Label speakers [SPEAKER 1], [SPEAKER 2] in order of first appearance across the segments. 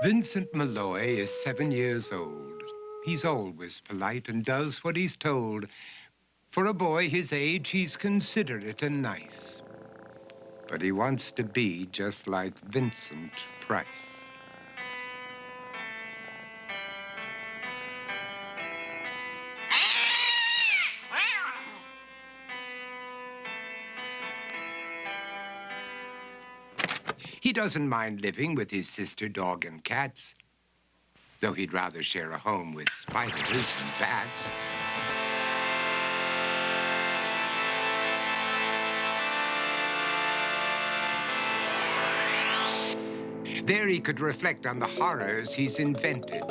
[SPEAKER 1] Vincent Malloy is 7 years old. He's always polite and does what he's told. For a boy his age, he's considerate and nice. But he wants to be just like Vincent Price. He doesn't mind living with his sister, dog, and cats, though he'd rather share a home with spiders and bats. There he could reflect on the horrors he's invented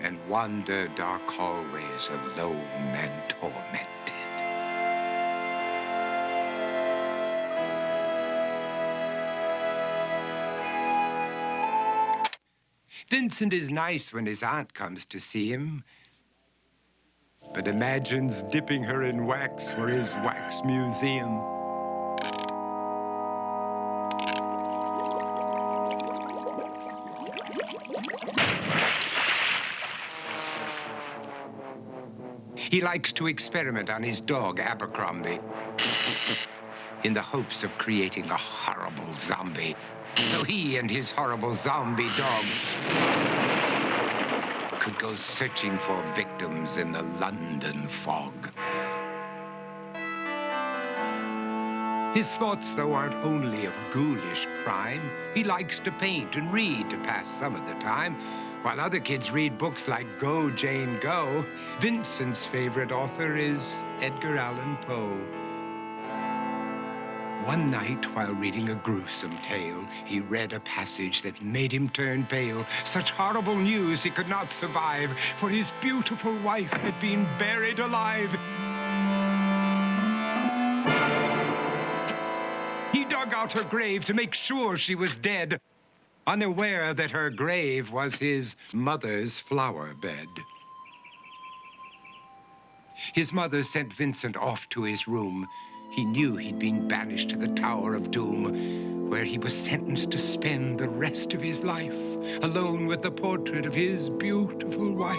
[SPEAKER 1] and wander dark hallways alone and tormented. Vincent is nice when his aunt comes to see him, but imagines dipping her in wax for his wax museum. He likes to experiment on his dog, Abercrombie, in the hopes of creating a horrible zombie. So he and his horrible zombie dog could go searching for victims in the London fog. His thoughts, though, aren't only of ghoulish crime. He likes to paint and read to pass some of the time. While other kids read books like Go, Jane, Go, Vincent's favorite author is Edgar Allan Poe. One night, while reading a gruesome tale, he read a passage that made him turn pale. Such horrible news he could not survive, for his beautiful wife had been buried alive. He dug out her grave to make sure she was dead, unaware that her grave was his mother's flower bed. His mother sent Vincent off to his room. He knew he'd been banished to the Tower of Doom, where he was sentenced to spend the rest of his life alone with the portrait of his beautiful wife.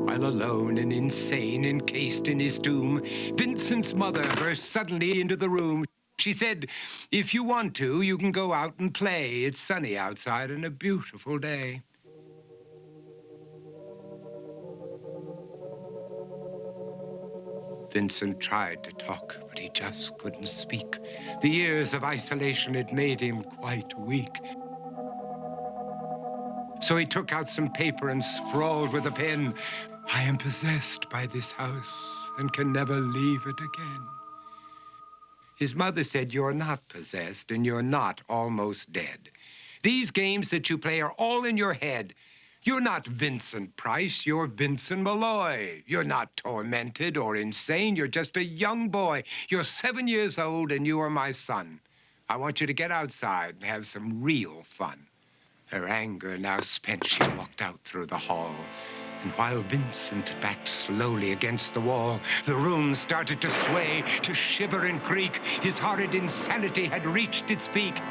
[SPEAKER 1] While alone and insane, encased in his tomb, Vincent's mother burst suddenly into the room. She said, "If you want to, you can go out and play. It's sunny outside and a beautiful day." Vincent tried to talk, but he just couldn't speak. The years of isolation had made him quite weak. So he took out some paper and scrawled with a pen, "I am possessed by this house and can never leave it again." His mother said, "You're not possessed and you're not almost dead. These games that you play are all in your head. You're not Vincent Price, you're Vincent Malloy. You're not tormented or insane, you're just a young boy. You're 7 years old and you are my son. I want you to get outside and have some real fun." Her anger now spent, she walked out through the hall. And while Vincent backed slowly against the wall, the room started to sway, to shiver and creak. His horrid insanity had reached its peak.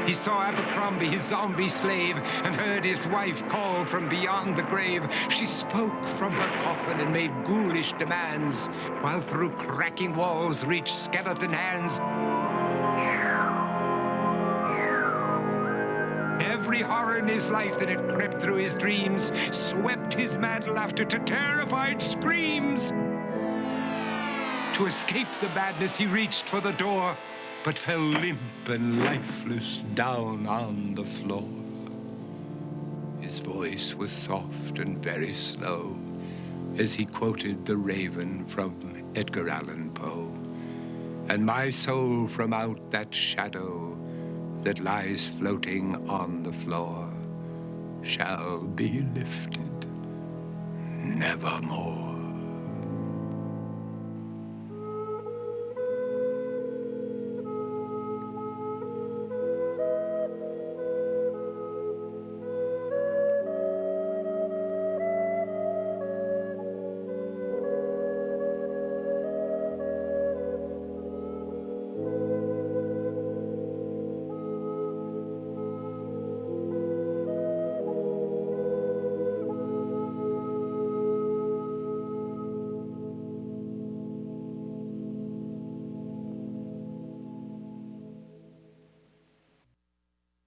[SPEAKER 1] He saw Abercrombie, his zombie slave, and heard his wife call from beyond the grave. She spoke from her coffin and made ghoulish demands, while through cracking walls reached skeleton hands. Every horror in his life that had crept through his dreams swept his mad laughter to terrified screams. To escape the madness, he reached for the door, but fell limp and lifeless down on the floor. His voice was soft and very slow as he quoted The Raven from Edgar Allan Poe. "And my soul from out that shadow that lies floating on the floor shall be lifted nevermore."